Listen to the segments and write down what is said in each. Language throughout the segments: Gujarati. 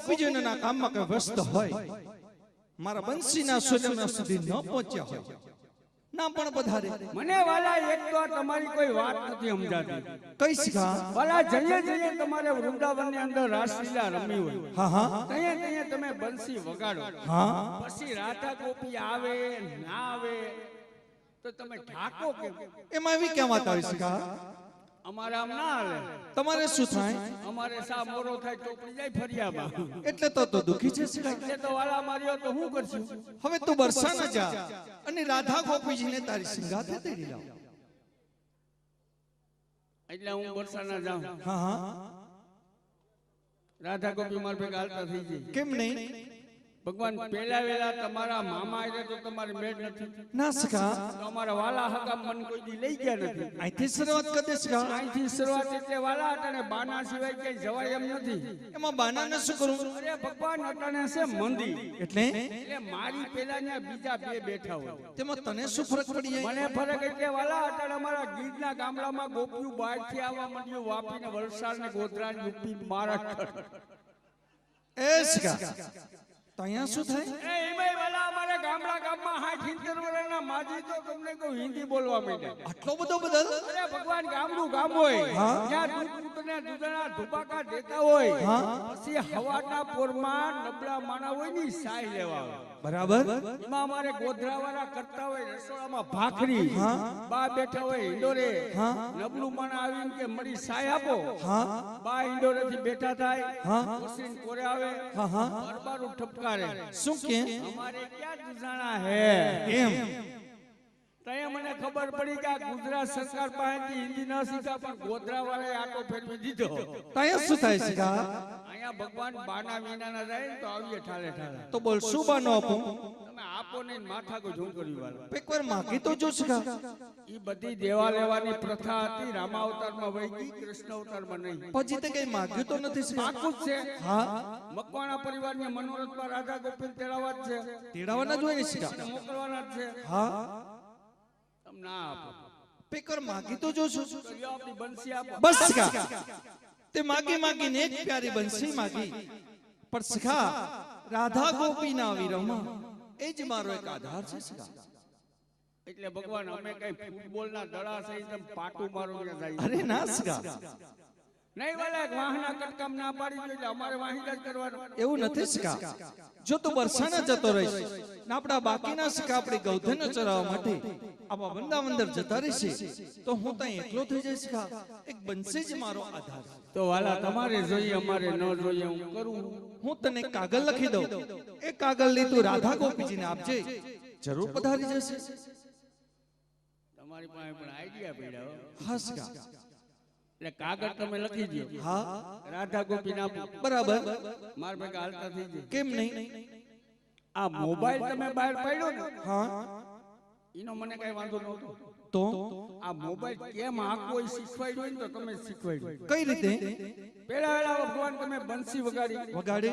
ગોપીજનોના કામમાં કઈ વ્યસ્ત હોય, મારા બંસીના સુરમાં સુધી ન પહોંચ્યા હોય, ના પણ પધારે. મને વાલા એક તો તમારી કોઈ વાત નથી સમજાતી. કઈ શીખા વાલા જઈએ જઈએ તમારે વૃંદાવનની અંદર રાસલીલા રમી હોય, હા હા, તઈએ તમે બંસી વગાડો, હા, પછી રાધા ગોપી આવે ના આવે તો તમે ઢાકો કેમ? એમાં એવી ક્યાં વાત આવી શીખા? અમારે આમ ના હાલે. તમારે શું થાય? અમારે સા મોરો થાય ચોપડી જાય ફરિયામાં. એટલે તો દુખી છે શીખા. એટલે તો વાલા માર્યો તો હું કરશું? હવે તું બરસાના જા અને રાધા ગોપીજીને તારી સંગાથે તેડી લાવ. એટલે હું બરસાના જાઉં. હા હા, રાધા ગોપી માર ભેગા હાલતા થઈ જાય. કેમ નહીં? ભગવાન પેલા વેલા તમારા મામા આવે તો તમારે મેળ નથી. ના શીખા, તો અમારા વાલા હગામ મન કોઈ દી લઈ ગયા નથી. અહીંથી શરૂઆત કરી દે શીખા. અહીંથી શરૂઆત એટલે વાલા અટાણે બાના સિવાય ક્યાંય જવાય એમ નથી. એમાં બાનાને શું કરું? અરે ભગવાન અટાણે છે મંદી. એટલે મારી પેલા ને બીજા બે બેઠા હોય. તેમાં તને શું ફરક પડી જાય? મને ફરક એટલે વાલા અટાણે અમારા ગીરના ગામડામાં ગોપિયું બહાર થી આવવા માંડ્યું. વાપી ને વલસાડ ને ગોધરા ને યુપી મહારાષ્ટ્ર. એ શીખા, તો અહીંયા શું થાય? એમાંય વાલા અમારે ગામમાં 60-70 વર્ષના માજી તો તમને કહું હિન્દી બોલવા માંડ્યા. આટલો બધો બદલ? અરે ભગવાન ગામનું ગામ હોય, ત્યાં દૂધને દૂધના ધુબાકા દેતા હોય, પછી હવાના પોરમાં નબળા માણા હોય ની સાય લેવા આવે. બરાબર. એમાં અમારે ગોધરા વાળા કરતા હોય રસોડામાં ભાખરી, બા બેઠા હોય હિંડોરે, નબળું માણા આવીને કે મળી સાય આપો, બા હિંડોરે થી બેઠા થાય, ઓસીન કોરે આવે, બરબારું ઠપકારે. શું કે અમારે ક્યાં દુજાણા હે એમ? તઈએ મને ખબર પડી કે આ ગુજરાત સરકાર પાસેથી હિન્દી ન શીખા પણ ગોધરા વાળાએ આટો ફેરવી દીધો. ત્યાં શું થાય શીખા? અહીંયા ભગવાન બાના મીનાના જાય તો આવીએ ઠાલે ઠાલે. તો બોલ શું બાનો આપું? તમે આપો ને માથા કો ઝુમ કરી વાળા. એકવાર માગી તો જો શીખા. ઈ બધી દેવા લેવાની પ્રથા હતી. રામા અવતારમાં વહી ગઈ, કૃષ્ણ અવતારમાં નહીં. પછી તે કઈ માગ્યું તો નથી શીખા. પાકું જ છે. હા, મકવાણા પરિવારની મનોરથમાં રાધા ગોપીને તેડાવવા જ છે. તેડાવાના જ હોય ને શીખા. મોકલવાના જ છે. હા, તમ ના આપો. એકવાર માગી તો જો છું. આપણી બંસી આપો. બસ શીખા, તે માગીને એક પ્યારી બંસી માગી. પણ શીખા, રાધા ગોપીના વિરહમાં એ જ મારો એક આધાર છે શીખા. એટલે ભગવાન અમે કઈ ફૂટબોલના દડા સહી તેમ પાટું મારો જાય. અરે ના શીખા, નહીં વાલા એક વાહના કટકામ ના પાડી દો એટલે અમારે વાહિંદા જ કરવાનો. એવું નથી શીખા. જો તું બરસાના જતો રહીશ ને આપણા બાકીના શીખા આપણી ગૌધન ચરાવવા માટે આવા વંદાવંદર જતા રહેશે તો હું ત્યાં એકલો થઈ જઈશ શીખા. એક બંસી જ મારો આધાર. તો વાલા તમારે જોઈએ અમારે ન જોઈએ હું કરું. હું તને કાગળ લખી દઉં. એ કાગળ લઈ તું રાધા ગોપીજીને આપજે, જરૂર પધારી જશે. તમારી પાસે પણ આઈડિયા પડ્યા. હા શીખા. એટલે કાગળ તમે લખી દો. હા, રાધા ગોપી ના બરાબર. માર ભેગા હાલતા થઈ જાય. કેમ નહીં? આ મોબાઈલ તમે બહાર પાડ્યો ને, હા, એનો મને કઈ વાંધો નહોતો. તો આ મોબાઈલ કેમ આખો શીખવાડ્યો ને તો તમે શીખવાડ્યો. કઈ રીતે? પેલા ભગવાન તમે બંસી વગાડી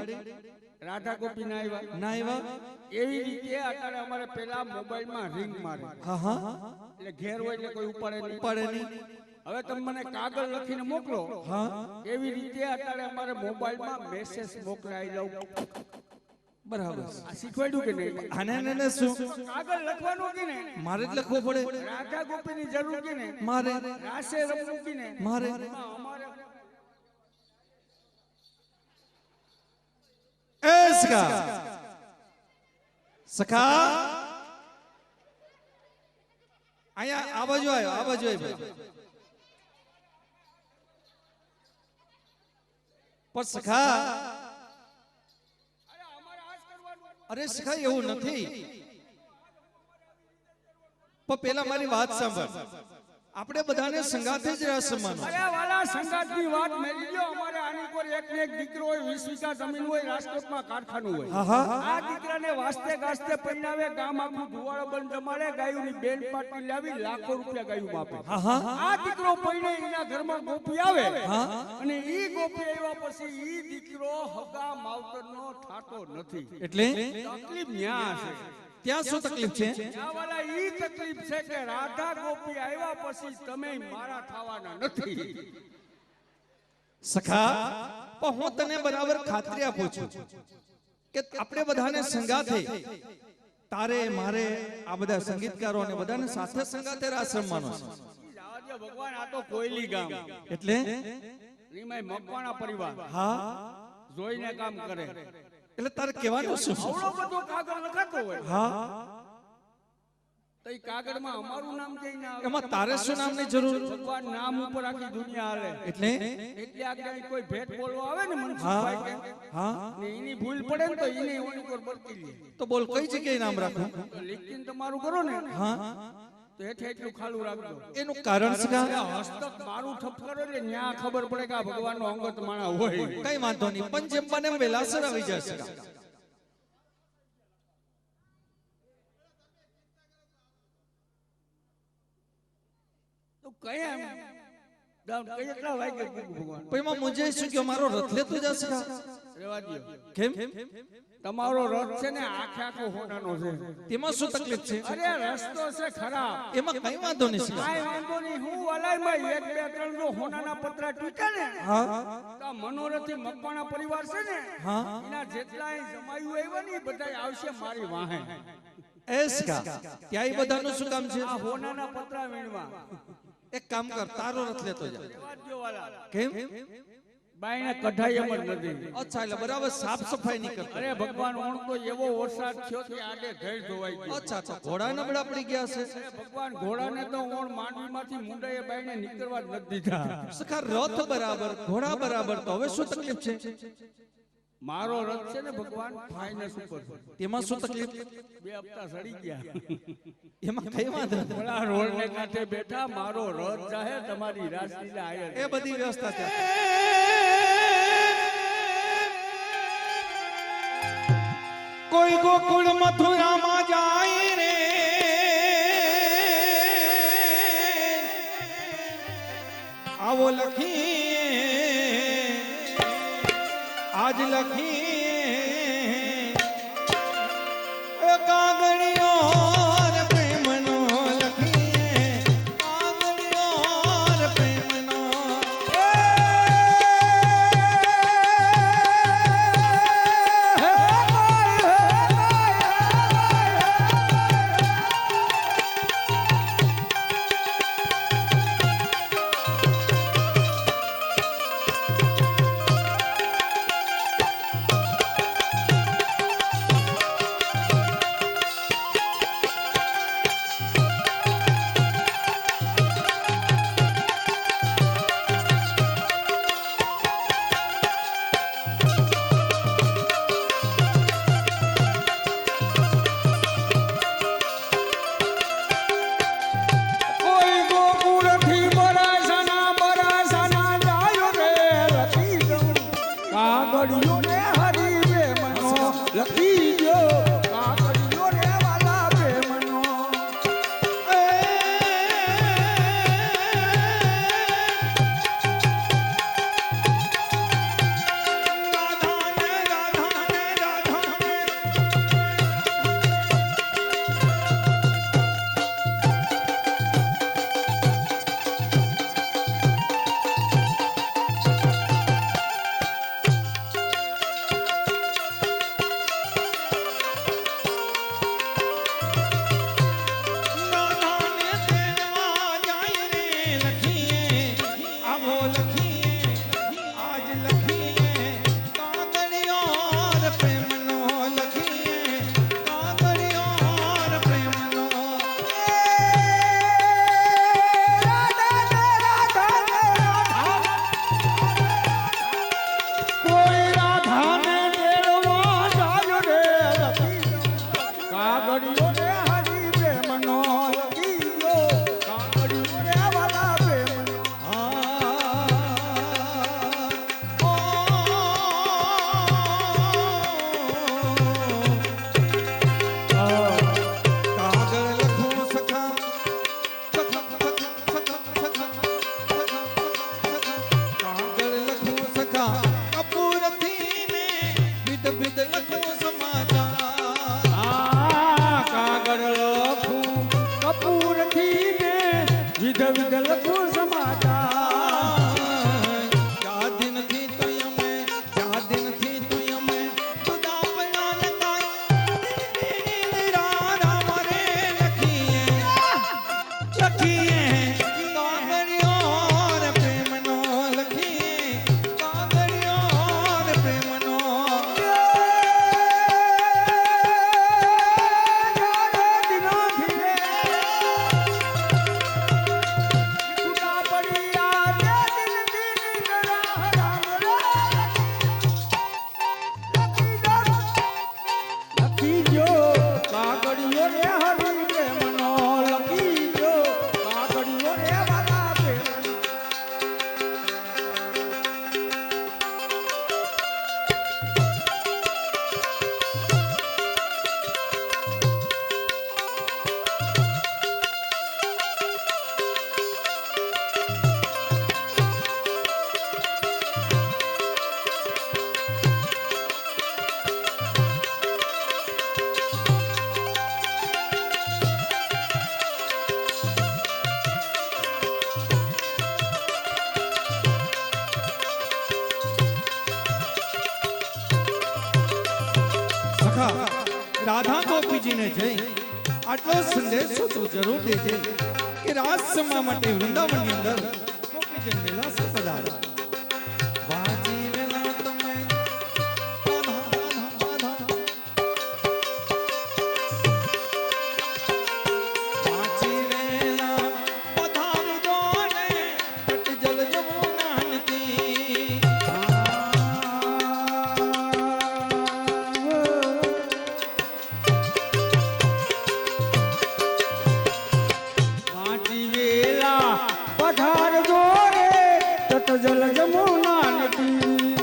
રાધા ગોપી ના આવ્યા. ના આવ્યા? એવી રીતે અત્યારે અમારે પેલા મોબાઈલમાં રિંગ મારે. હા હા, એટલે ઘેર હોય એટલે કોઈ ઉપાડે નહીં. હવે તમે મને કાગળ લખીને મોકલો. હા, એવી રીતે અત્યારે અમારે મોબાઈલમાં મેસેજ મોકલાઈ દઉં. બરાબર. આ શીખવાડ્યું કે નહીં? આને શું કાગળ લખવાનું કે નહીં? મારે જ લખવો પડે. રાધા ગોપીની જરૂર કે નહીં? મારે રાસે રમવું કે નહીં? મારે અમારે એ સખા સખા આયા આ બાજુ આવ્યો. પણ સખા, અરે સખા એવું નથી. પણ પેલા મારી વાત સાંભળ. આપણે બધાને સંગાથે જ રાસ માનો. અરે વાલા સંગાતની વાત મેલી લ્યો. અમારે આની પર એક ને એક દીકરો હોય, 20 વીઘા જમીન હોય, રાજકોટમાં કારખાનું હોય. આ દીકરાને વાસ્તે ગાસ્તે પહેરાવે, ગામ આખું ધુવાળો બંધ જમાડે, ગાયુંની બેન પાટી લાવી લાખો રૂપિયા ગાયું માપે. આ દીકરો પહેરે એના ઘરમાં ગોપી આવે અને ઈ ગોપી આવ્યા પછી ઈ દીકરો હગા માવતરનો થાતો નથી. એટલે તકલીફ ન્યા છે. ત્યાં શું તકલીફ છે? વાલા ઈ તકલીફ છે કે રાધા ગોપી આવ્યા પછી તમે મારા થવાના નથી. સખા, પણ હું તને બરાબર ખાતરી આપું છું કે આપણે બધાને સંગાથે તારે મારે આ બધા સંગીતકારો અને બધાને સાથે સંગાથે રાસ રમવાનો છે. જવા દો ભગવાન, આ તો કોયલી ગામ એટલે રીમાય મકવાણા પરિવાર હા જોઈને કામ કરે. એટલે તારે કહેવાનું શું? આવડો બધો કાગળ લખાતો હોય હા તો એ કાગળમાં અમારું નામ જઈને આવે. એમાં તારે શું નામની જરૂર? ભગવાન નામ ઉપર આખી દુનિયા હાલે. એટલે એટલે આગળ કોઈ ભેટ બોલવા આવે ને હા મનસુખભાઈ કે, હા ને એની ભૂલ પડે ને તો એને ઓની પર બરકી લે. તો બોલ કઈ જગ્યાએ નામ રાખું? તો લીખીને તમારું કરો ને હા તો હેઠે એટલું ખાલું રાખજો. એનું કારણ શું? હસ્તક મારું ઠપ કરો એટલે ન્યા ખબર પડે કે આ ભગવાનનો અંગત માણા હોય. કઈ વાંધો નહીં, પણ જેમ બને એમ વેલાસર આવી જશે. તો કયા કેટલા વાગે ભગવાન પણ એમાં મુજે શું કે મારો રથ લેતો જશે? રેવા દ્યો. કેમ? તમારો રથ છે ને આખે આખો હોનાનો છે. તેમાં શું તકલીફ છે? અરે રસ્તો છે ખરાબ. એમાં કઈ વાંધો નહીં. કાંઈ વાંધો નહીં. હું વલાઈમાં એક બે ત્રણ જો હોનાના પતરા તૂટે ને હા તો આ મનોરથી મકવાણા પરિવાર છે ને હા એના જેટલાય જમાયું આવ્યા ને એ બધાય આવશે મારી વાહે. એસકા ત્યાં એ બધાનું શું કામ છે? આ હોનાના પતરા વીણવા. એક કામ કર, તારો રથ લેતો જા. રેવા દ્યો વાલા. કેમ? બાયને કઢાઈ એમ જ નથી. અચ્છા, એટલે બરાબર સાફ સફાઈ નહીં કરતો. અરે ભગવાન ઓણ તો એવો વરસાદ થયો કે આડે ઘર ધોવાઈ ગયો. અચ્છા અચ્છા, ઘોડા નબળા પડી ગયા છે. અરે ભગવાન ઘોડાને તો ઓણ માંડવીમાંથી મુંડાએ બાયને નીકળવા જ નથી દીધા. સખા રથ બરાબર, ઘોડા બરાબર, તો હવે શું તકલીફ છે? મારો રથ છે ને ભગવાન ફાઇનસ ઉપર. તેમાં શું તકલીફ? 2 હપ્તા સડી ગયા. એમાં કઈ વાંધો નથી. ઓલા રોડને કાંઠે બેઠા મારો રથ જાહે તમારી રાસલીલા આયર. એ બધી વ્યવસ્થા છે. કોઈ ગોકુળ મથુરામાં જાય રે, આવો લખી આજ લખી કાગળિયો પ્રેમનો લખી કાગળિયો પ્રેમનો. વિધ લખું સમાચાર. ક્યાં દિનથી તો અમે સખા રાધા ગોપીજીને જઈ આટલો સંદેશો તું જરૂર દેજે કે રાસ સમા માટે વૃંદાવનની અંદર ગોપીજન વેલા સપદાર વાજી વેલા તમે વાજી વેલા પધાર દોને તટ જલ જમુનાનતી પધાર જોરે તટ જલ જમુના નદી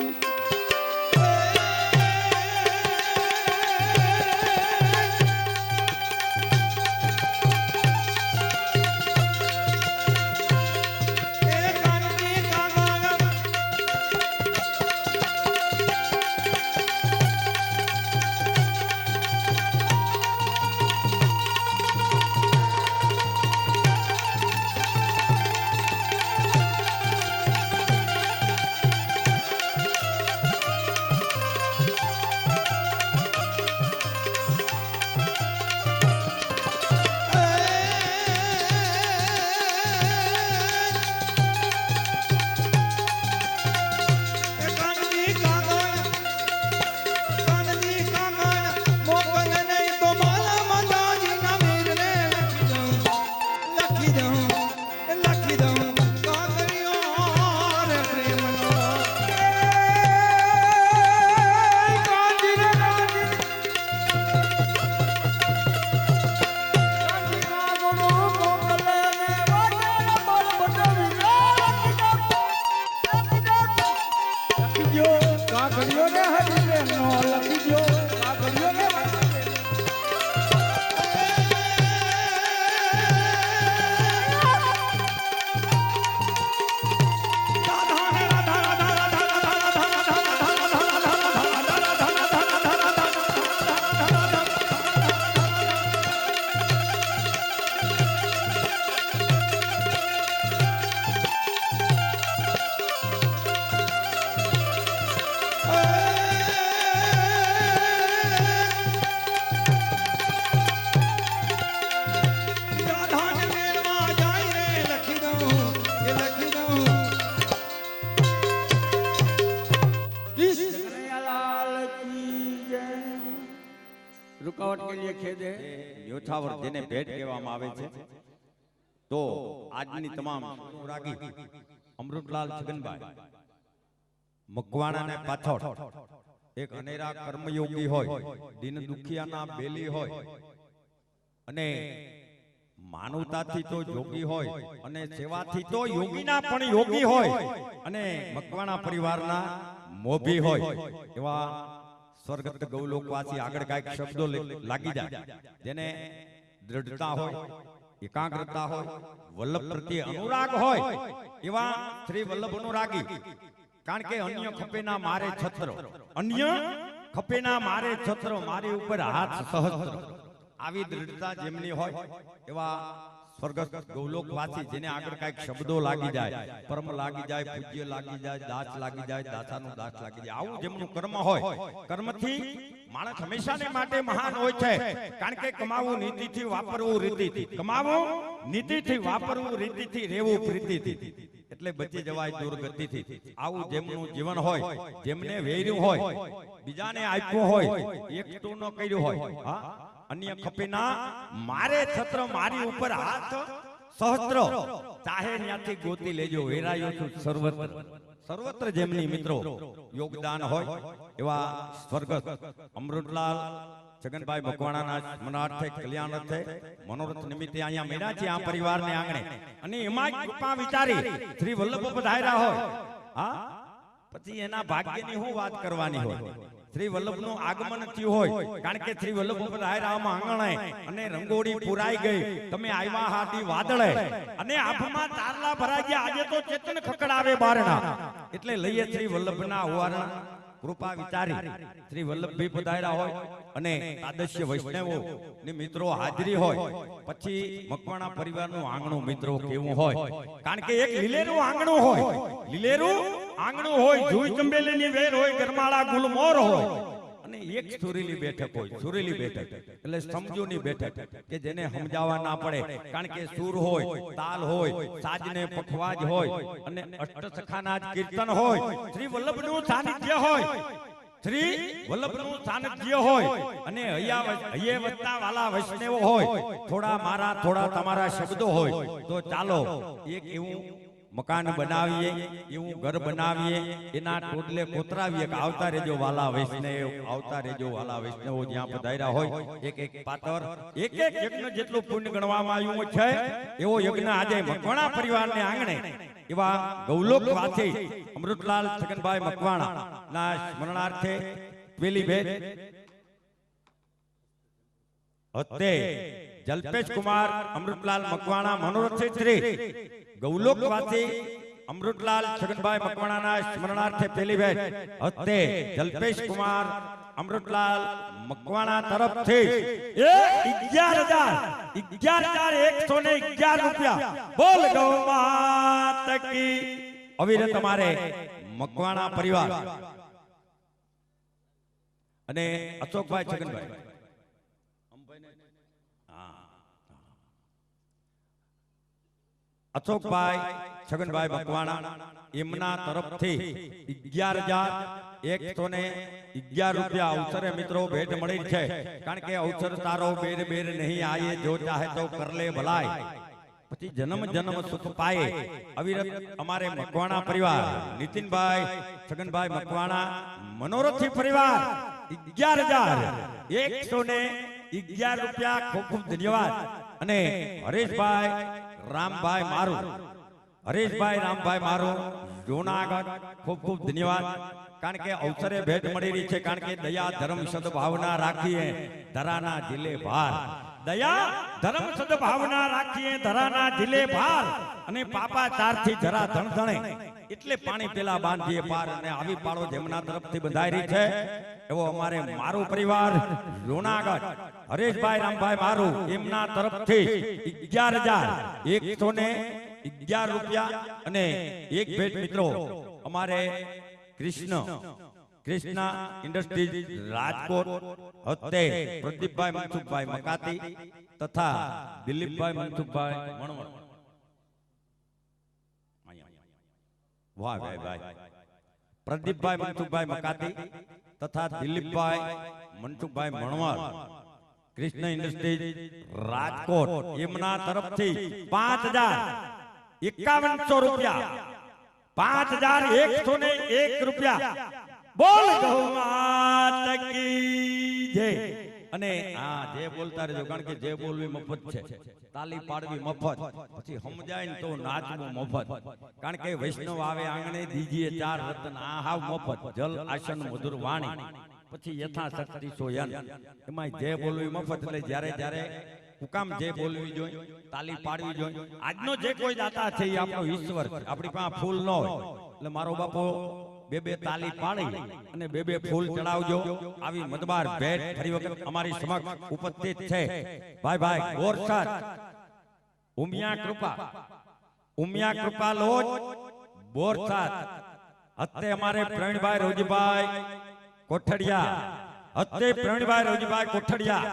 रुकावट के लिए खेद है न्योछावर जेने भेट कहेवामां आवे छे तो आजनी तमाम रागी अमृतलाल छगनभाई मकवाणाने पाछळ एक अनेरा कर्मयोगी होय दीन दुखियाना बेली होय अने मानवताथी तो योगी होय अने सेवाथी तो योगीना पण योगी होय अने मकवाणा परिवारना मोभी होय एवा स्वर्गस्थ गौलोकवासी आगळ कांईक शब्दों लागी जाय जेने दृढ़ता होय एकाग्रता होय वल्लभ प्रत्ये अनुराग होय एवा श्री वल्लभ अनुरागी कारण के अन्य खपेना मारे छत्र अन्य खपेना मारे छत्र मारे ऊपर हाथ सहस्त्र आवी दृढ़ता जेमनी होय एवा स्वर्गस्थ गौलोकवासी जेने आगळ कांईक शब्दों लागी जाय परम लागी जाय पूज्य लागी जाय दास लागी जाय दासानु दास लागी जाय आवुं जेमनुं कर्म होय कर्मथी माणस हमेशाने माटे महान होय छे कारण के कमावुं नीतिथी वापरवुं रीतिथी कमावुं नीतिथी वापरवुं रीतिथी रहेवुं प्रीतिथी એટલે બચી જવાય દુર્ગતિથી આવું જેમનું જીવન હોય જેમને વેર્યું હોય બીજાને આપ્યું હોય એકટું ન કર્યું હોય હા अन्य खपेना मारे छत्र मारी ऊपर हाथ सहस्त्र चाहे न्याथी गोती लेजो वेरायो छु सर्वत्र सर्वत्र जेमनी मित्रों योगदान होय एवा स्वर्गस्थ अमृतलाल छगनभाई मकवाणाना मनार्थे कल्याणार्थे मनोरथ निमित्ते आया मेळा छे आ परिवारने आंगणे अने एमां कृपा विचारी श्री वल्लभ पधार्या होय हा पछी एना भाग्यनी हुं वात करवानी होय श्री वल्लभ નું આગમન થયું હોય કારણ કે શ્રી વલ્લભ ઉપર આયરામાં આંગણે અને રંગોળી પુરાઈ ગઈ તમે આવ્યા હાથી વાદળે અને આભમાં તારલા ભરાઈ ગયા આજે તો ચેતન ખકડાવે બારણા એટલે લઈએ શ્રી વલ્લભના હોવાના કૃપા વિચારી શ્રી વલ્લભભાઈ પધાર્યા હોય અને આદર્શ વૈષ્ણવો ની મિત્રો હાજરી હોય પછી મકવાણા પરિવારનું આંગણું મિત્રો કેવું હોય કારણ કે એક લીલેરું આંગણું હોય લીલેરું આંગણું હોય જુઈ ચંબેલીની વેર હોય ગરમાળા ગુલમોર હોય અને એક સુરીલી બેઠક હોય, સુરીલી બેઠક એટલે સમજૂની બેઠક કે જેને સમજાવવા ના પડે, કારણ કે સુર હોય, તાલ હોય, સાજને પખવાજ હોય અને અષ્ટસખાના જ કીર્તન હોય, શ્રી વલ્લભનું સાનિધ્ય હોય, શ્રી વલ્લભનું સાનિધ્ય હોય અને હૈયે વસતા વાલા વૈષ્ણવ હોય, થોડા મારા થોડા તમારા શબ્દો હોય, તો ચાલો એક એવું મકાન બનાવીએ, એવું ઘર બનાવીએ, એના ટોટલે કોતરાવીએ કે આવતા રેજો વાલા વૈષ્ણવ, આવતા રેજો વાલા વૈષ્ણવો જ્યાં પધાર્યા હોય. એક એક પાતર, એક એક યજ્ઞ જેટલું પુણ્ય ગણવામાં આવ્યું છે, એવો યજ્ઞ આજે મકવાણા પરિવારને આંગણે એવા ગૌલોકવાસી અમૃતલાલ છગનભાઈ મકવાણા ના સ્મરણાર્થે પેલી ભેટ હતે જલ્પેશ કુમાર અમૃતલાલ મકવાણા મનોરથ શ્રી ગૌલોકવાસી અમૃતલાલ છગનભાઈ મકવાણાના સ્મરણાર્થે પેલી ભેટ હતે જલ્પેશ કુમાર અમૃતલાલ મકવાણા તરફથી 11,111 રૂપિયા. બોલ ગૌ માત કી. અવિરત તમારે મકવાણા પરિવાર અને અશોકભાઈ છગનભાઈ અશોકભાઈ છગનભાઈ મકવાણા એમના તરફથી 11,111 રૂપિયા અવસરે મિત્રો ભેટ મળી છે. કારણ કે અવસર તારો બેર બેર નહીં આયે, જો ચાહે તો કર લે ભલાય, પછી જન્મ જન્મ સુખ પાયે. અવિરત અમારે મકવાણા પરિવાર નીતિનભાઈ છગનભાઈ મકવાણા મનોરથી પરિવાર 11,111 રૂપિયા ખૂબ ખૂબ ધન્યવાદ. અને હરેશભાઈ રામભાઈ મારું, હરેશભાઈ રામભાઈ મારું જૂનાગઢ ખૂબ ખૂબ ધન્યવાદ. કારણ કે અવસરે ભેટ મળી રહી છે, કારણ કે દયા ધર્મ સદભાવના રાખીએ ધરાના જિલ્લે ભાર, દયા ધર્મ સદભાવના રાખીએ ધરાના જિલ્લે ભાર, અને પાપા ચારથી જરા ધણધણે એટલે પાણી પેલા બાંધીએ પાર. અને આવી પાળો જેમના તરફથી બંધાઈ રહી છે એવો અમારે મારું પરિવાર જૂનાગઢ હરેશભાઈ રામભાઈ મારું એમના તરફથી 11,111 રૂપિયા અને એક ભેટ મિત્રો અમારે કૃષ્ણ ઇન્ડસ્ટ્રીઝ રાજકોટ હતે પ્રદીપભાઈ મનસુખભાઈ મકાતી તથા દિલીપભાઈ મનસુખભાઈ મણવર. વાહ ભાઈ, પ્રદીપભાઈ મનસુખભાઈ મકાતી તથા દિલીપભાઈ મનસુખભાઈ મણવર કૃષ્ણ ઇન્ડસ્ટ્રીઝ રાજકોટ એમના તરફથી 5,051 રૂપિયા, 5,101 રૂપિયા. બોલ ગૌ માત કી જય. અને હા, જે બોલતા રહેજો, કારણ કે જે બોલવી મફત છે, તાલી પાડવી મફત, પછી સમજાય ને તો નાચવું મફત. કારણ કે વૈષ્ણવ આવે આંગણે દીજીએ 4 રતન, આ હાવ મફત. જલ આસન મધુર વાણી, પછી યથાશક્તિ સોયન, એમાં જે બોલવી મફત. એટલે જ્યારે જ્યારે હુકામ જે બોલવી જોઈએ, તાલી પાડવી જોઈએ. આજનો જે કોઈ દાતા છે એ આપણો ઈશ્વર છે. આપણી પાસે ફૂલ ન હોય એટલે મારો બાપો બે તાલી પાડી અને બે ફૂલ ચડાવજો. આવી મતબાર ભેટ ફરી વખત અમારી સમક્ષ ઉપસ્થિત છે ભાઈ ગોરસદ ઉમિયા કૃપા લોજ બોરસદ હતે અમારે પ્રવીણભાઈ રોજીભાઈ કોઠડિયા, હતે પ્રવીણભાઈ રોજીભાઈ કોઠડિયા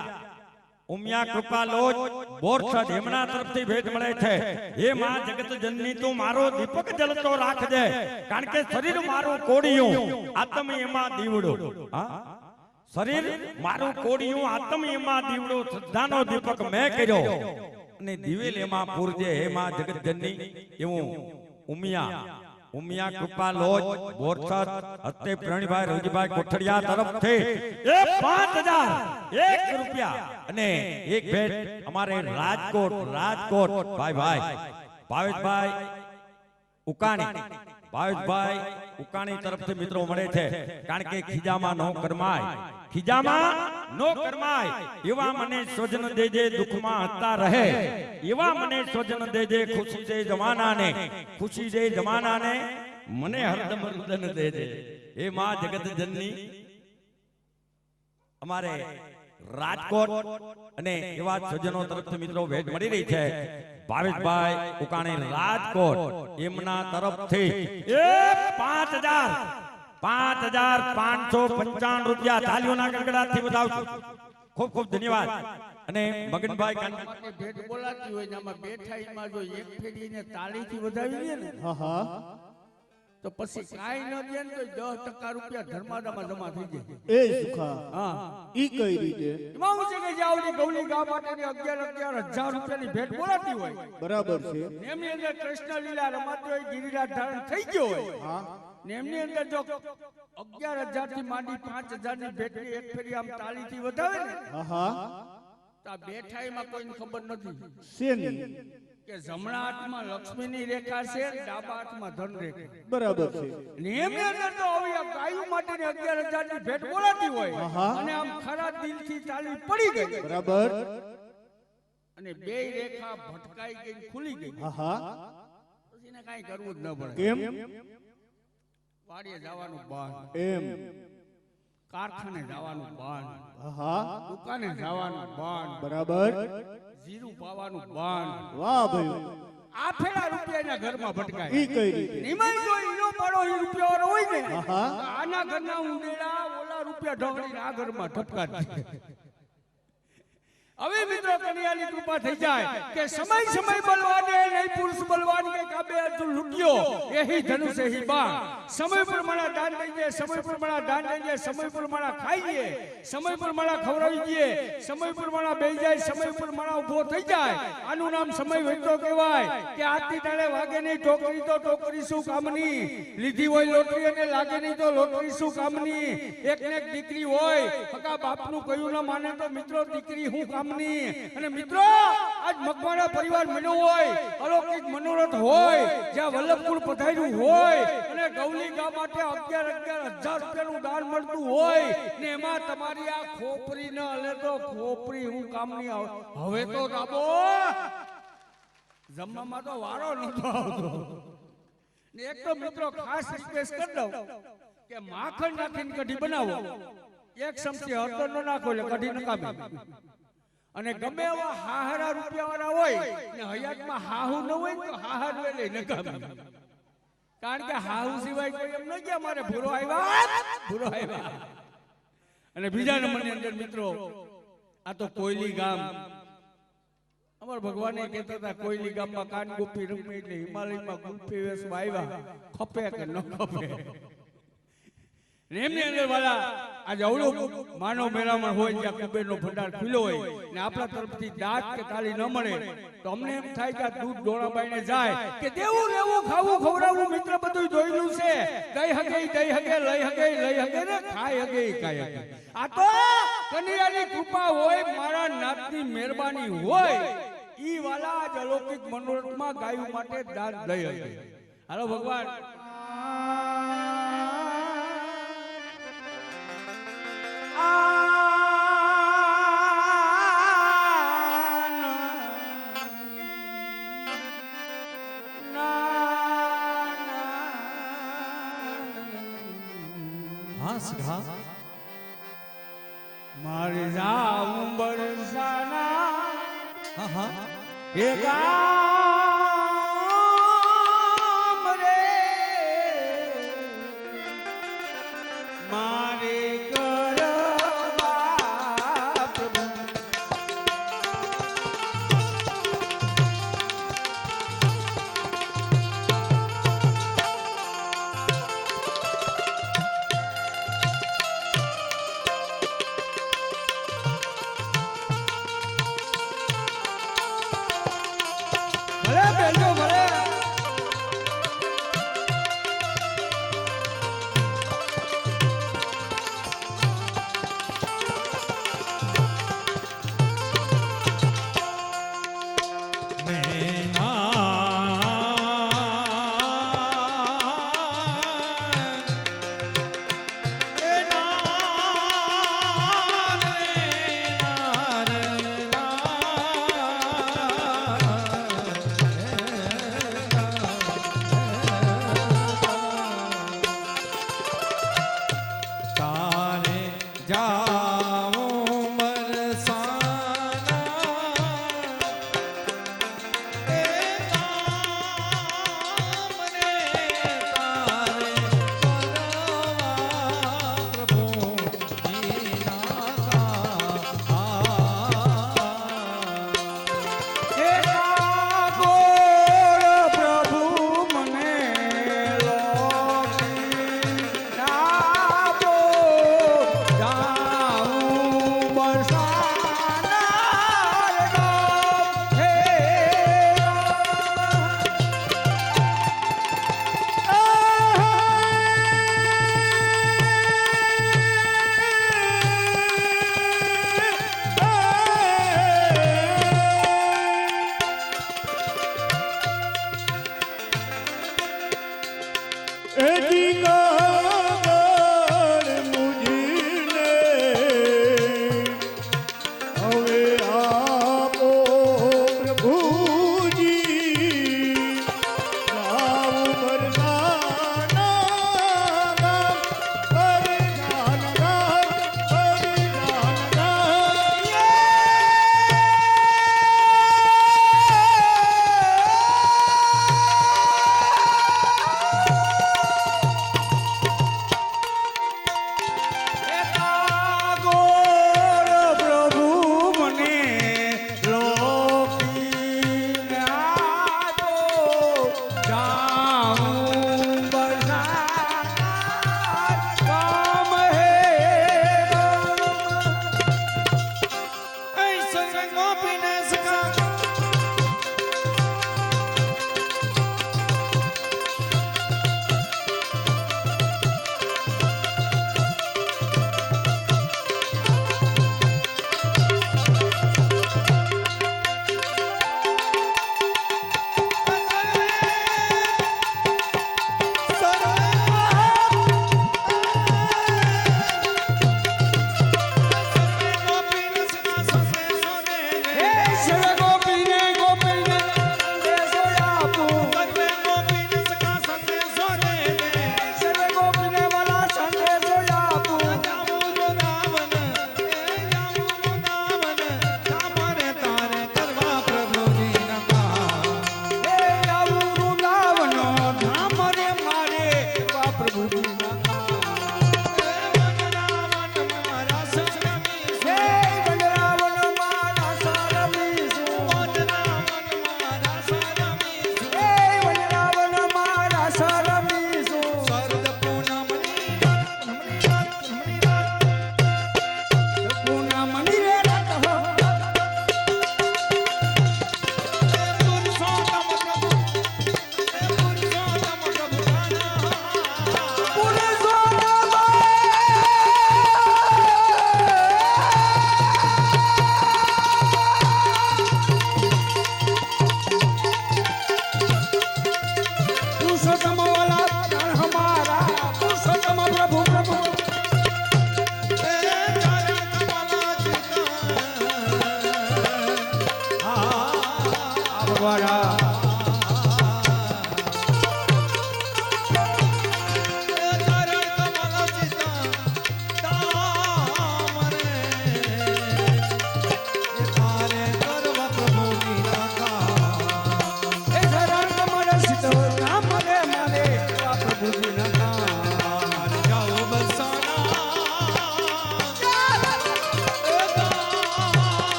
ઉમિયા કૃપા લોજ બોરસદ એમના તરફથી ભેટ મળે છે. હે માં જગત જનની તું મારો દીપક જલતો રાખજે, કારણ કે શરીર મારું કોડિયું આત્મ એમાં દીવડો, શરીર મારું કોડિયું આત્મ એમાં દીવડો, શ્રદ્ધાનો દીપક મેં કર્યો અને દિવેલ એમાં પૂરજે. હે માં જગત જનની એવું ઉમિયા કૃપા લોજ બોરસદ હતે પ્રવીણભાઈ રોજીભાઈ કોઠડિયા તરફથી 5,001 રૂપિયા અને એક ભેટ અમારે રાજકોટ ભાઈ ભાવેશભાઈ ઉકાણી તરફથી મિત્રો મળે છે. કારણ કે ખીજામાં નો કરમાય એવા મને સ્વજન દેજે, દુઃખમાં હસતા રહે એવા મને સ્વજન દેજે, ખુશી દે જમાનાને મને હરદમ રુદન દેજે. હે માં જગત જનની અમારે રાજકોટ અને એવા સ્વજનો તરફથી મિત્રો ભેટ મળી રહી છે. ભાવેશભાઈ ઉકાણી રાજકોટ એમના તરફથી 5,000 5,595 રૂપિયા તાલીઓના ગડગડાટથી વધાવશું. ખૂબ ખૂબ ધન્યવાદ. અને મગનભાઈ કાન- માટે ભેટ બોલાતી હોય ને આમાં બેઠાઈમાં જો એક ફેરીને તાળીથી વધાવી દે ને હા હા તો પછી કાઈ ન દે ને તો 10% રૂપિયા ધર્માદામાં જમા થઈ જાય. એ સુખા હા ઈ કઈ રીતે એમાં હું છે કે જે આવડી ગૌલી ગા માટેની 11,000 રૂપિયાની ભેટ બોલાતી હોય બરાબર છે ને એમની અંદર કૃષ્ણ લીલા રમાતી હોય, ગિરિરાજ ધારણ થઈ ગયો હોય હા ને એમની અંદર જો 11,000 થી માંડી 5,000 ની ભેટની એક ફેરી આમ તાળીથી વધાવે ને હા હા તો આ બેઠાઈમાં કોઈને ખબર નથી શેની કે જમણા હાથમાં લક્ષ્મીની રેખા છે, ડાબા હાથમાં ધન રેખા. બરાબર છે ને એમની અંદર તો આવી આ ગાયું માટેની 11,000 ની ભેટ બોલાતી હોય આહા. અને આમ ખરા દિલથી તાળી પડી ગઈ બરાબર અને બે રેખા ભટકાઈ ગઈ ને ખુલી ગઈ હા હા પછી એને કાંઈ કરવું જ ન પડે. કેમ વાડીએ જવાનું બાન, એમ કારખાને જવાનું બાન, હા હા દુકાને જવાનું બાન, બરાબર જીરું પાવાનું બાન. વાહ ભાઈ આ ફેરા રૂપિયાના ઘરમાં ભટકાય. ઈ કઈ રીતે નિમાઈ જો ઈનો પાડો ઈ રૂપિયાવાળો હોય ને આહા. તો આના ઘરના ઉંદેડા ઓલા રૂપિયા ઢોળીને આ ઘરમાં ઠપકારશે. હવે મિત્રો કનૈયાની કૃપા થઈ જાય કે સમય સમય બલવાને નહીં પુરુષ બલવાન કે કાબે અર્જુન લૂટ્યો એહી ધનુષ એહી બાણ. સમય પ્રમાણે દાન દઈએ, સમય પ્રમાણે દાન દઈએ, સમય પ્રમાણે ખાઈએ, સમય પ્રમાણે ખવડાવી દઈએ, સમય પ્રમાણે બેહી જાય, સમય પ્રમાણે ઊભો થઈ જાય. આનું નામ સમય વૈતો કહેવાય કે આજથી તારે વાગે નહીં ટોકરી તો ટોકરી શું કામની, લીધી હોય લોટરી અને લાગે નહીં તો લોટરી શું કામની. એકને એક દીકરી હોય હકા બાપનું કયું ન માને તો મિત્રો દીકરી હું કામની. અને મિત્રો આજ મકવાણા પરિવાર મળ્યો હોય, અલૌકિક મનોરથ હોય, જ્યાં વલ્લભકુળ પધાર્યું હોય અને ગૌલી ગા માટે 11,000 રૂપિયાનું દાન મળતું હોય ને એમાં તમારી આ ખોપરી ન હલે તો ખોપરી હું કામની. હવે તો ડાબો જમવામાં તો વારો નતો આવતો ને એક તો મિત્રો ખાસ રિક્વેસ્ટ કરી દઉં કે માખણ નાખીને કઢી બનાવો, એક ચમચી હળદર ન નાખો એટલે કઢી નકામી. અને ગમે એવા હાહારા રૂપિયાવાળા હોય ને હયાતમાં હાહુ ન હોય તો હાહા એટલે નકામી. કારણ કે હાહુ સિવાય કોઈ એમ ન ગયા મારે ભૂરો આવ્યા. અને બીજા નંબરની અંદર મિત્રો આ તો કોયલી ગામ, અમાર ભગવાને કહેતા હતા કોયલી ગામમાં કાનગોપી રમે એટલે હિમાલયમાં ગુલ્ફી વેસવા આવ્યા, ખપે કે ન ખપે. એમની અંદર વાળા આજે અવળો માનવ મેળામાં હોય જ્યાં કુબેરનો ભંડાર ખુલ્લો હોય ને આપણા તરફથી દાંત કે તાળી ન મળે તો અમને એમ થાય કે આ દૂધ ડોળાબાઈને જાય કે દેવું લેવું ખાવું ખવડાવવું મિત્ર બધું જોયેલું છે. દઈ હગે દઈ હગે, લઈ હગે લઈ હગે ને ખાઈ હગે ખાઈ હગે. આ તો કનૈયાની કૃપા હોય, મારા નાથની મહેરબાની હોય. ઈ વાલા આજ અલૌકિક મનોરથમાં ગાયું માટે દાન દઈ હગે. હાલો ભગવાન હા સખા મારી જાઉં બરસાના હા હા હે ગામ રે મારે કરવા પ્રભુ.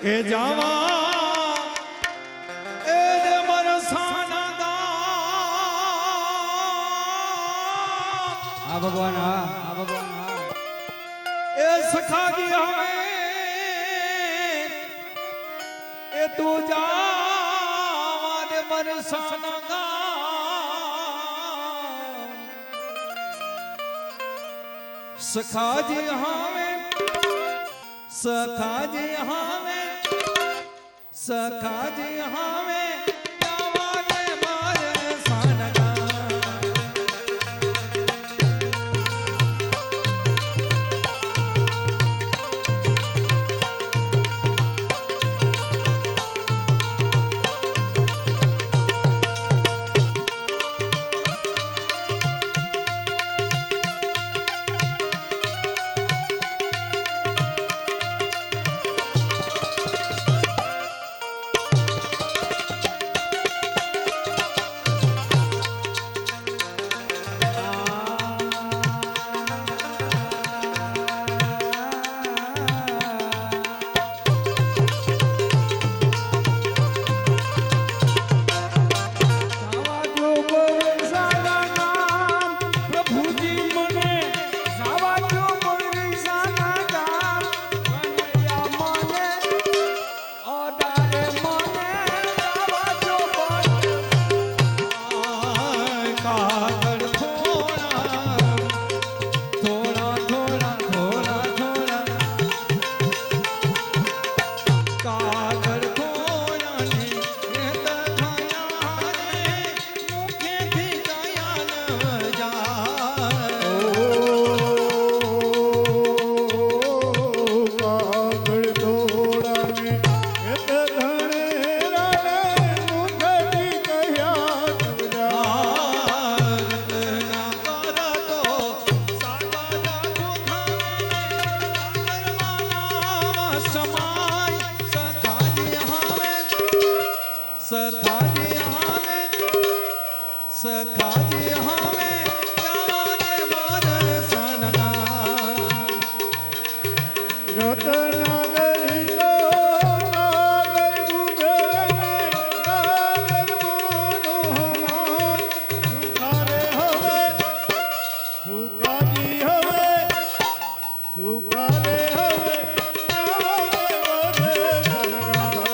એ જાવા એ દે મરસાના ગામ હા ભગવાન હા હા ભગવાન હા એ સખાજી હવે એ તું જાવા દે મરસાના ગામ સખાજી હવે સખાજી હવે સખાજી હવે જાવા દે મરસાના ગામ સખાજી હવે સખાજી હવે જાવા દે મરસાના ગામ રતનગરી લો નાગર ગુબે નાગર મોનો હમાન સુખારે હવે સુખાજી હવે સુખારે હવે જાવા દે મરસાના ગામ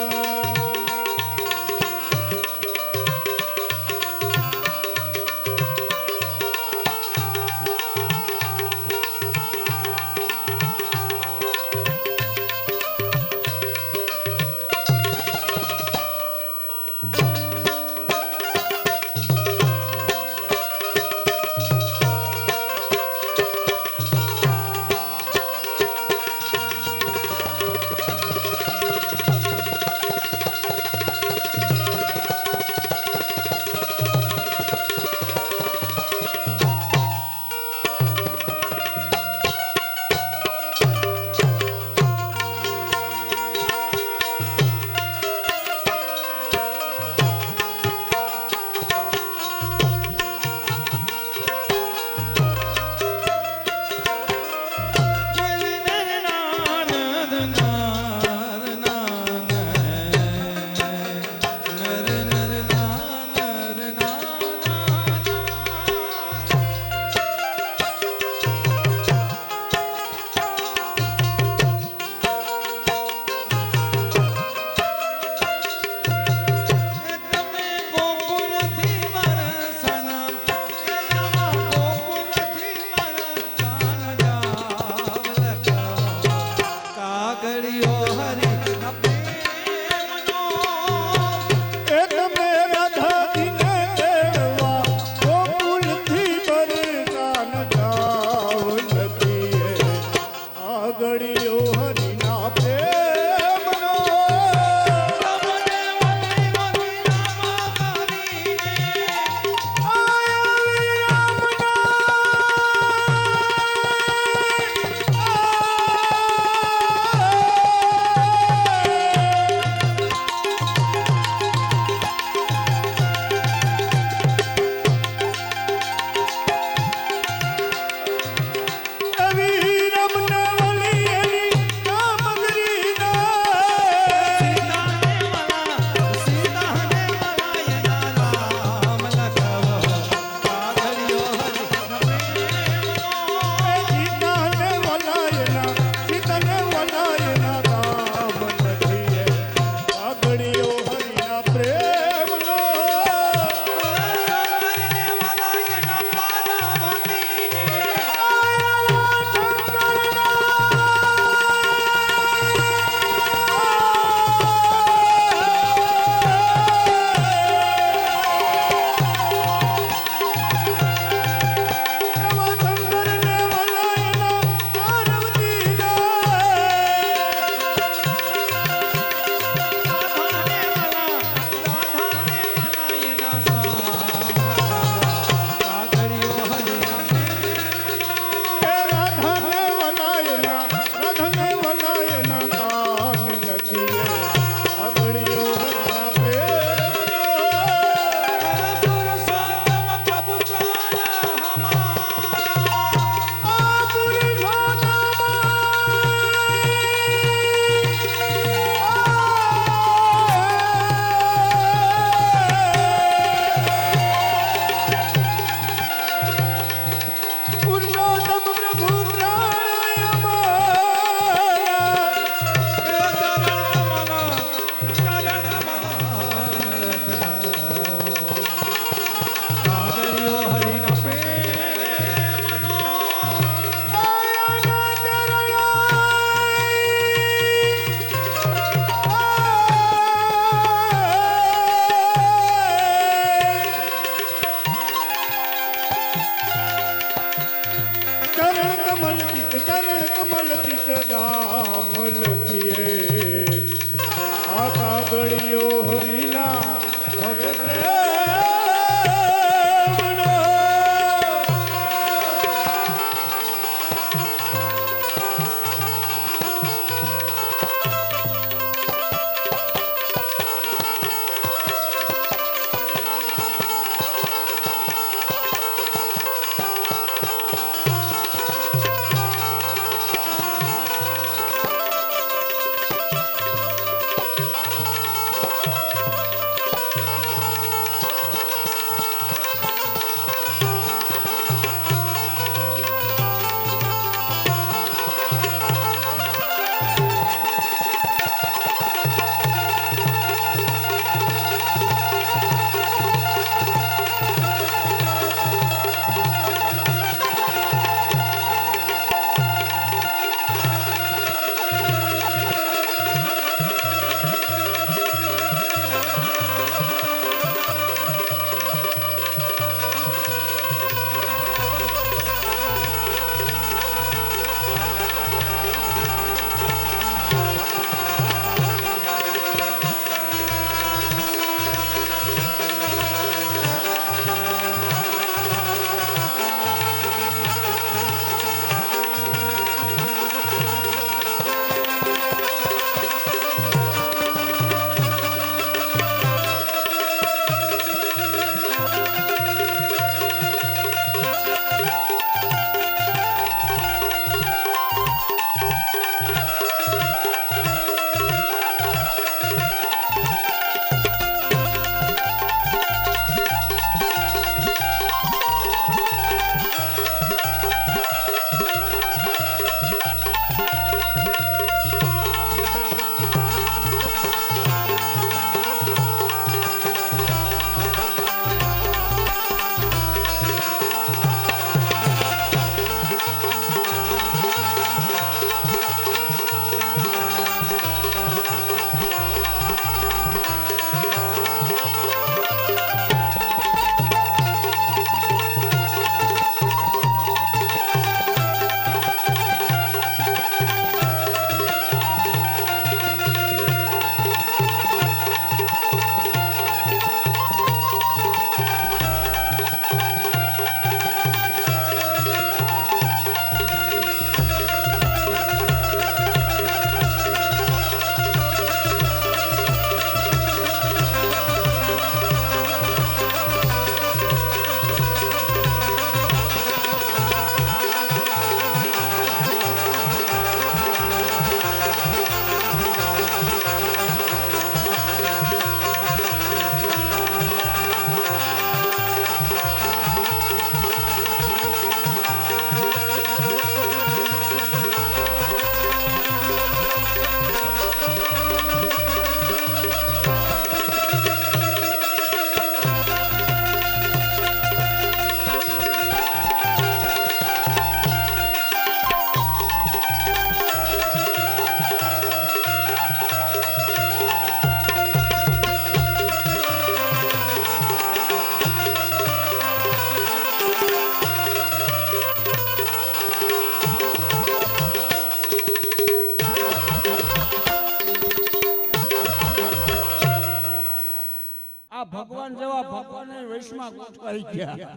આ ભગવાન જેવા ભગવાનને વેશમાં ગોઠવાઈ ગયા.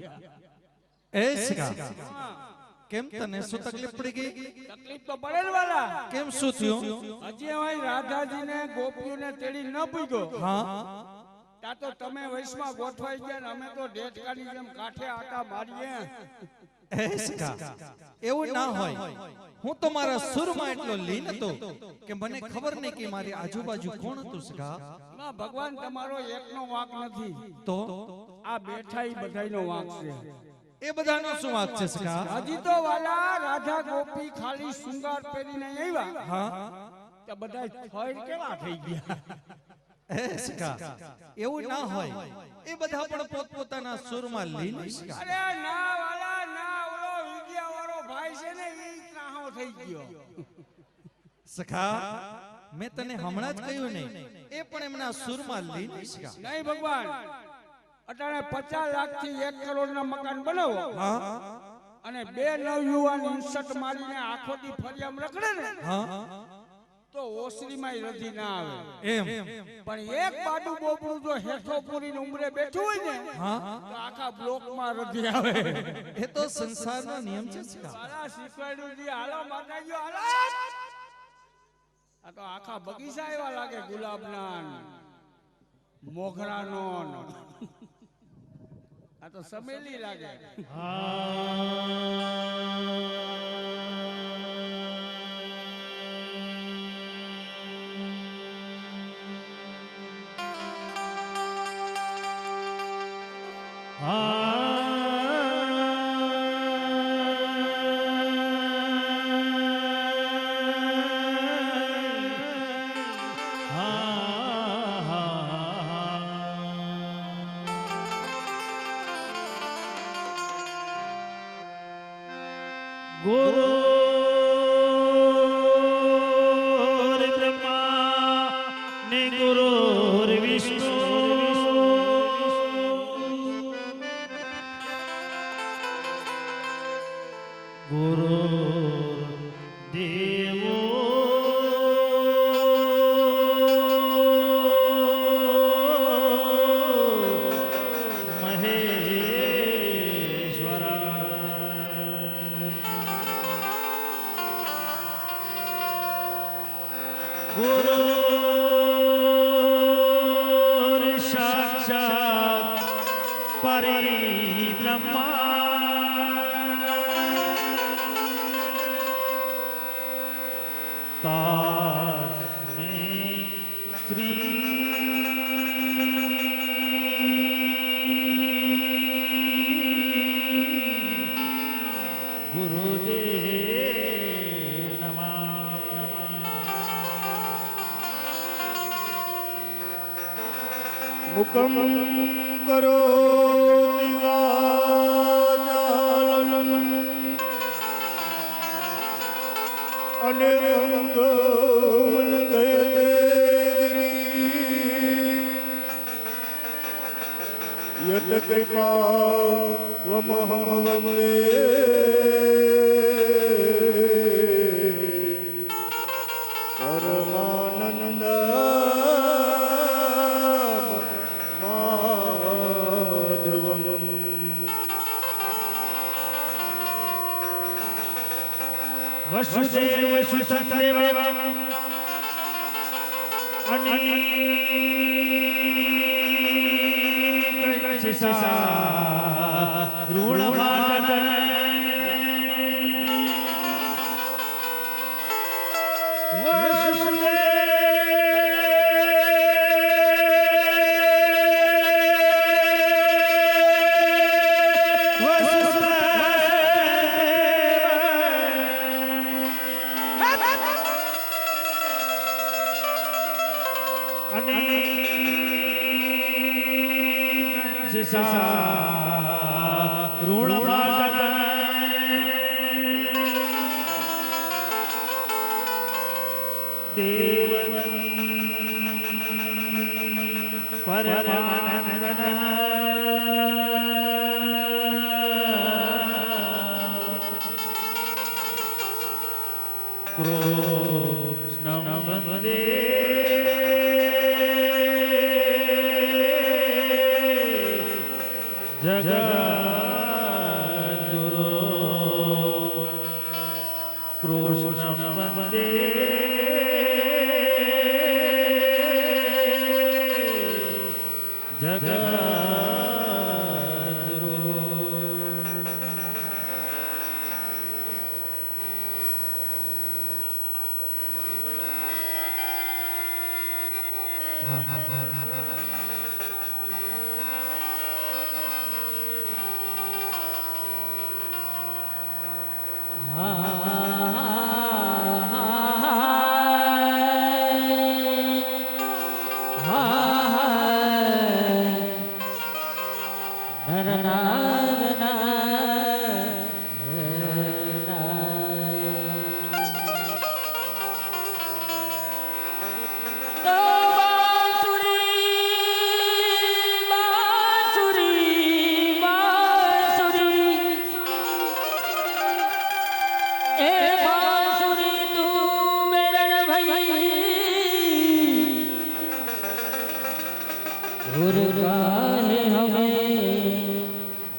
એ સખા કેમ તને શું તકલીફ પડી ગઈ? તકલીફ તો પડે ને વાલા. કેમ શું થયું? હજી અહીં રાધાજીને ગોપીઓને તેડી ન પૂગ્યો. હા ત્યાં તો તમે વેશમાં ગોઠવાઈ ગયા ને અમે તો ડેટકાની જેમ કાંઠે આટા મારીએ. એ સખા એવું ના હોય. હું તો મારા સુરમાં એટલો લીન હતો કે મને ખબર નહીં કે મારી આજુબાજુ કોણ હતું સખા. ના ભગવાન તમારો એકનો વાંક નથી. તો આ બેઠા ઈ બધાયનો વાંક છે. એ બધાનો શું વાંક છે સખા? હજી તો વાલા રાધા ગોપી ખાલી શૃંગાર પહેરીને આવ્યા. હા તો બધા ફળ કેવા થઈ ગયા. એ સખા એવું ના હોય. એ બધા પણ પોતપોતાના સુરમાં લીન સખા. અરે ના વાલા ના, ઓલો વિદ્યા વાળો ભાઈ છે ને ઈ ત્રાહો થઈ ગયો. સખા મેં તને હમણાં જ કહ્યું નહીં, એ પણ એમના સુરમાં લીન સખા. નહીં ભગવાન, અટાણે 50 લાખ થી 1 કરોડ ના મકાન બનાવો હા અને 2 નવયુવાન ઇન્સર્ટ મારીને આખો દી ફરિયામ રખડે ને હા તો ઓસરીમાં રધી ના આવે. એમ પણ એક બાડું બોબડું જો હેઠો પૂરીને ઉંમરે બેઠું હોય ને હા તો આખા બ્લોક માં રધી આવે. એ તો સંસારનો નિયમ છે સખા. સાલા શીખવાડ્યું જી, હાલો માતાજીઓ હાલો. આ તો આખા બગીચા એવા લાગે, ગુલાબના મોગરાનો આ તો સમેલી લાગે. ગુરુર બ્રહ્મા ને ગુરુર વિષ્ણુ ગુરુ દેવો ગુરુર સાક્ષાત પરિબ્રહ્મા તસ્મૈ શ્રી ગુરુદેવ મુકમ કરોતિ વાચાલમ અને અંગમન ગયગિરી યત કૃપા ત્વમહં વંદે પરમાનંદ વસુદેવ સુતદેવમ અનિકંસિસા ઋણભાજન કૃષ્ણ વંદે જગદગુરુ કૃષ્ણ વંદે જગદગુરુ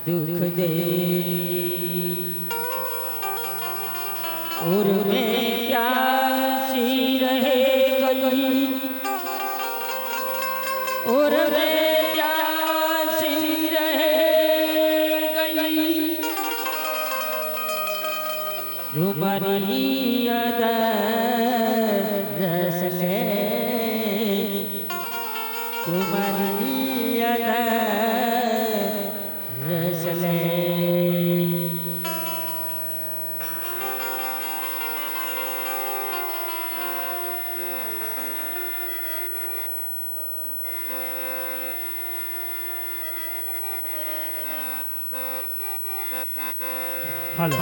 दुख दे और मैं प्यासी रहे गई और मैं प्यासी रहे गई तुम्हारी याद रस ले तुम्हारी याद रस ले હાલો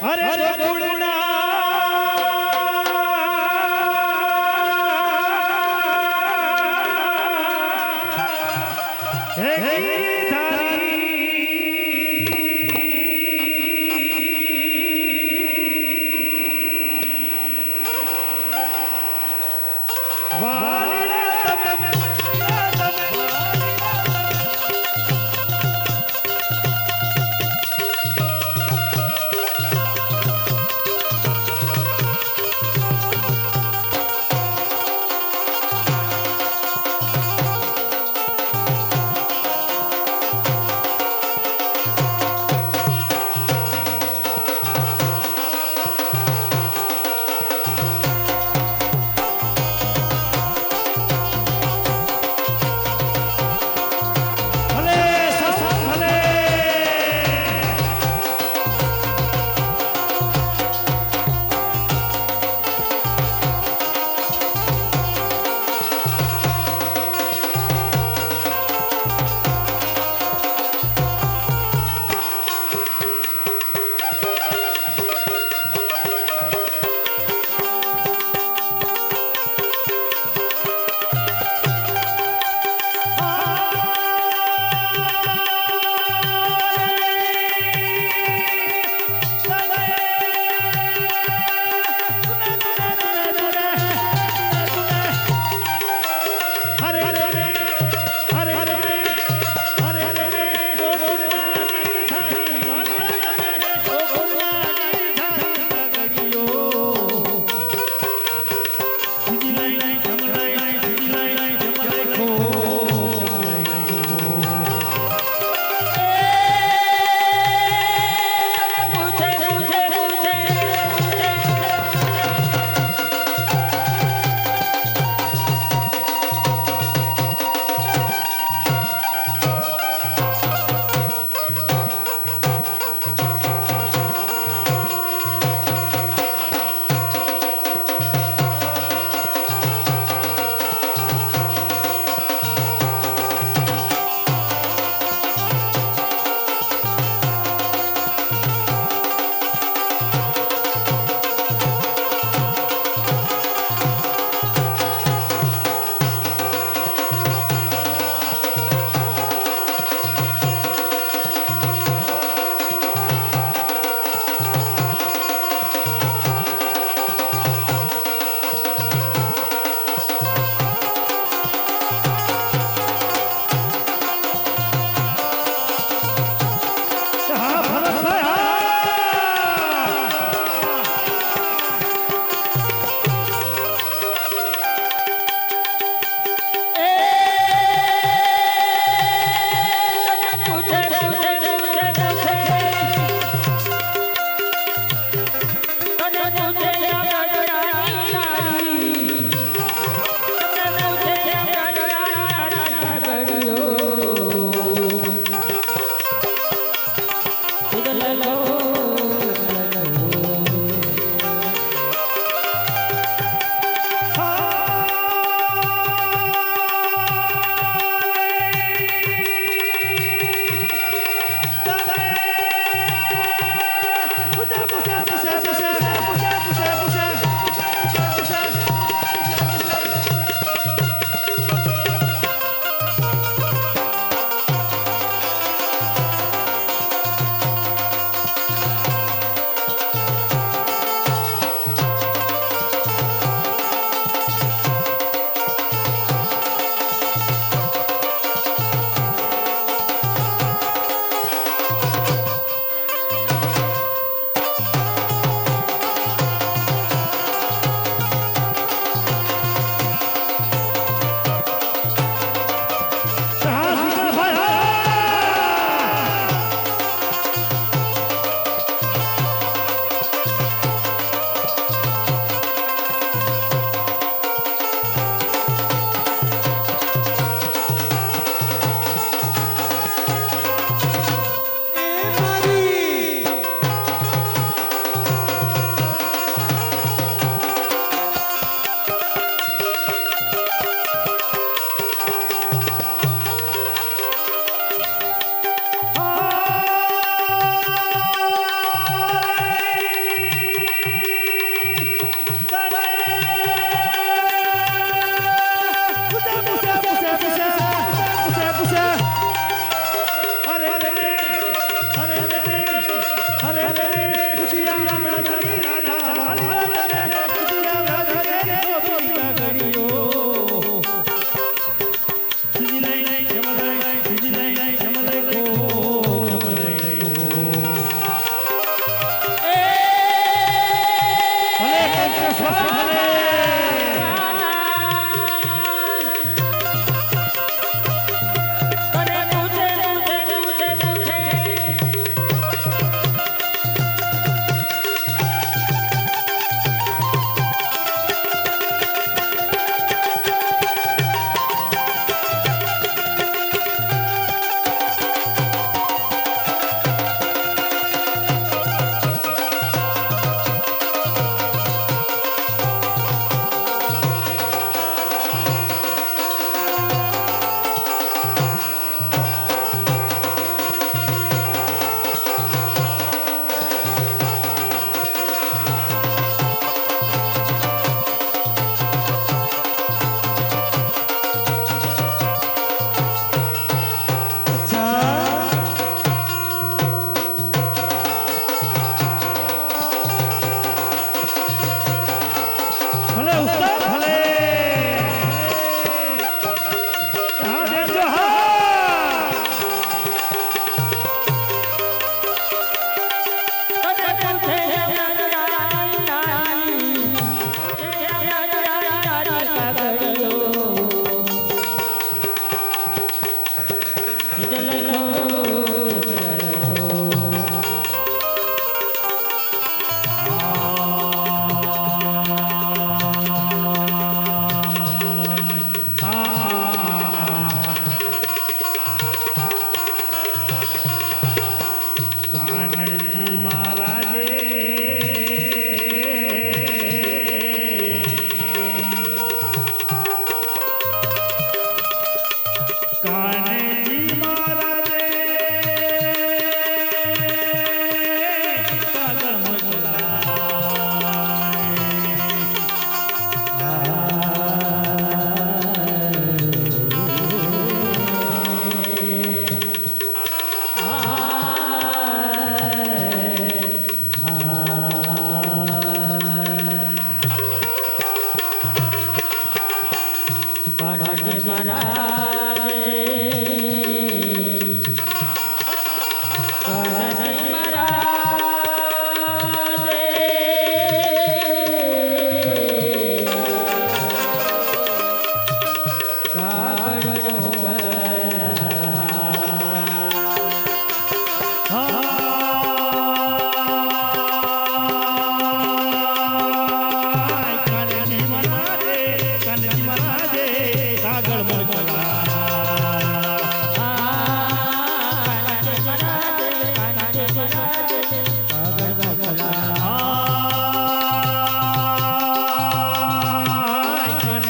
અરે ગોકુળના હે ગિરધારી વાળા તમે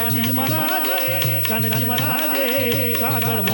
કાનજી મહારાજે કાનજી મહારાજે કાગળ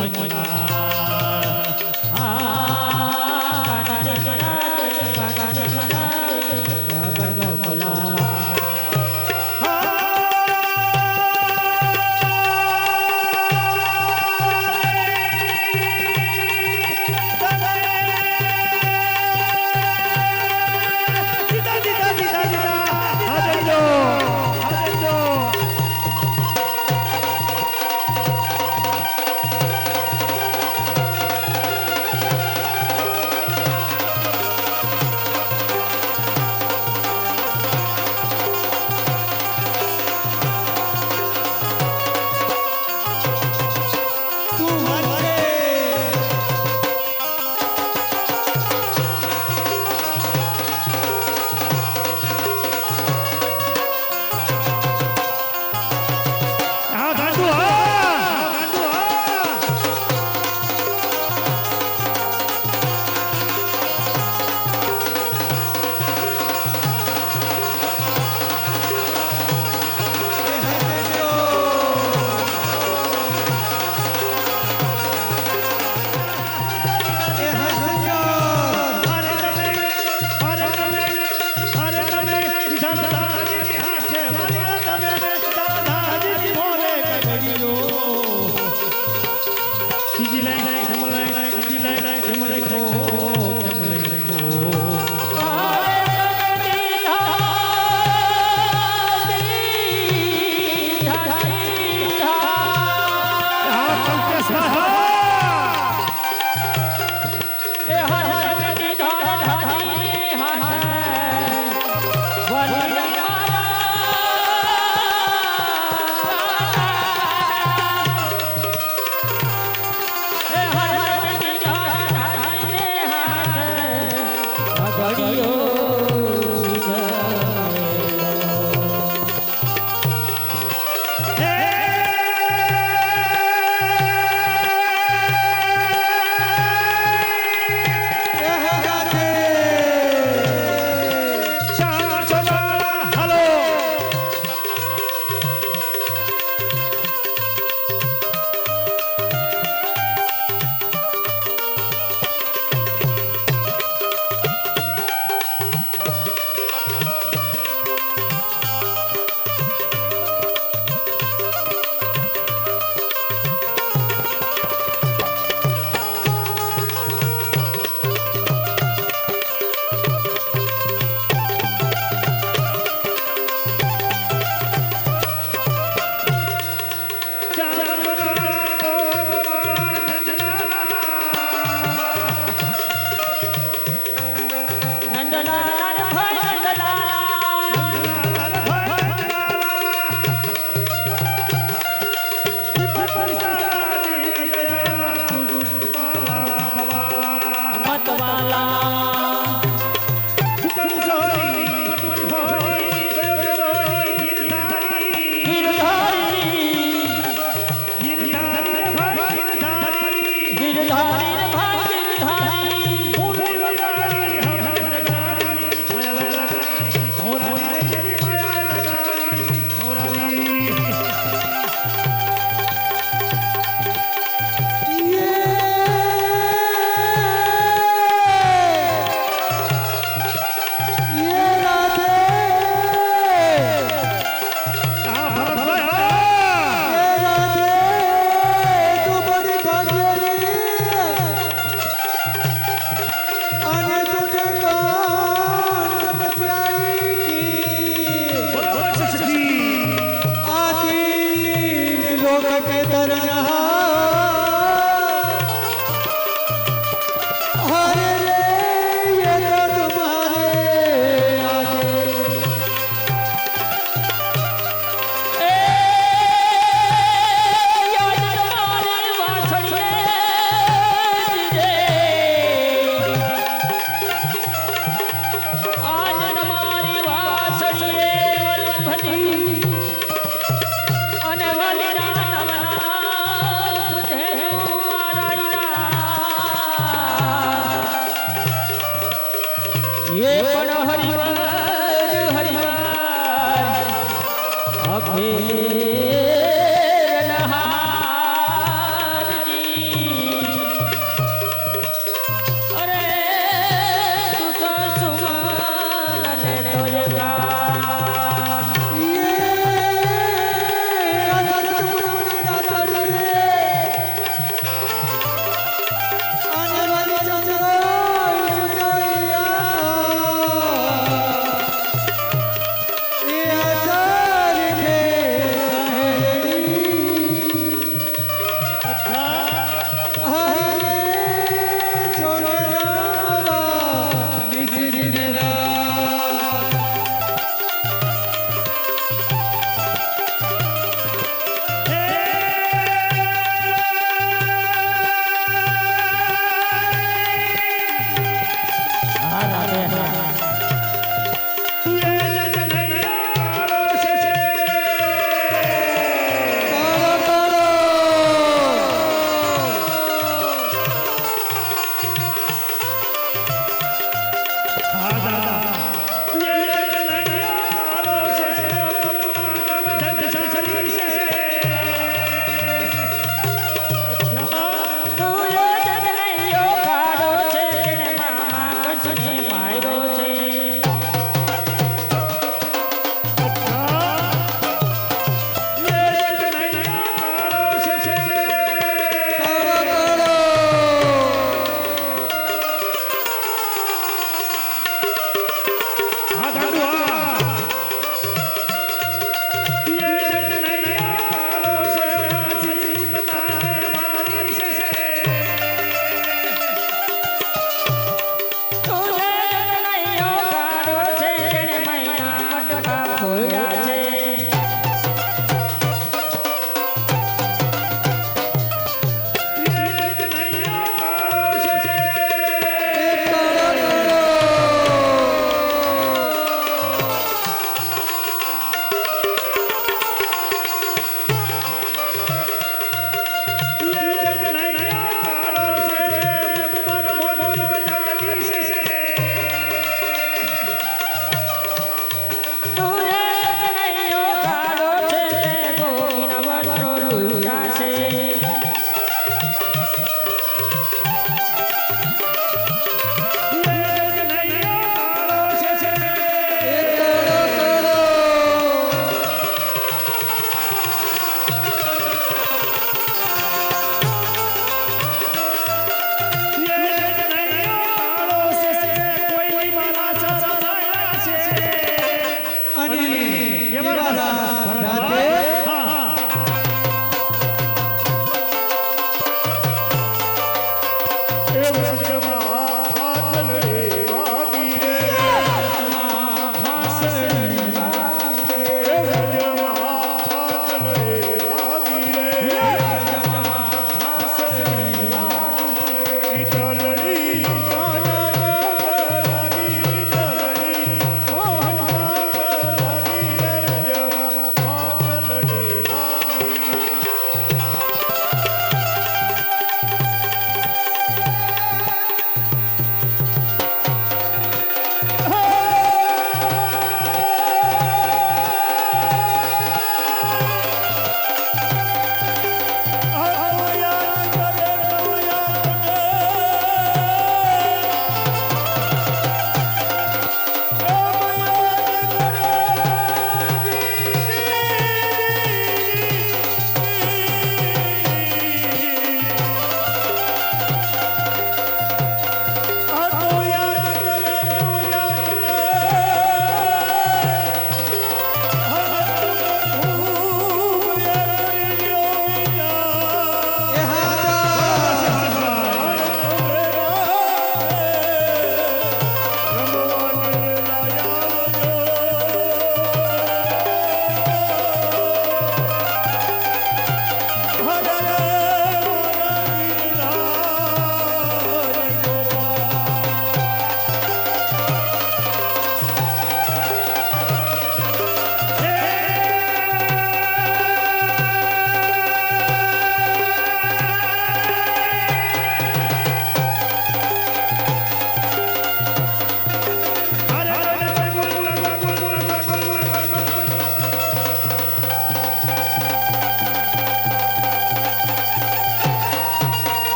ગિરધારી રે ભાઈ ગિરધારી મોરલી લગાડી હમને લગાડી માયા લગાડી મોરલી રે જેવી માયા લગાડી મોરલી આ ભરતભાઈ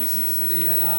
કૃષ્ણ કનૈયા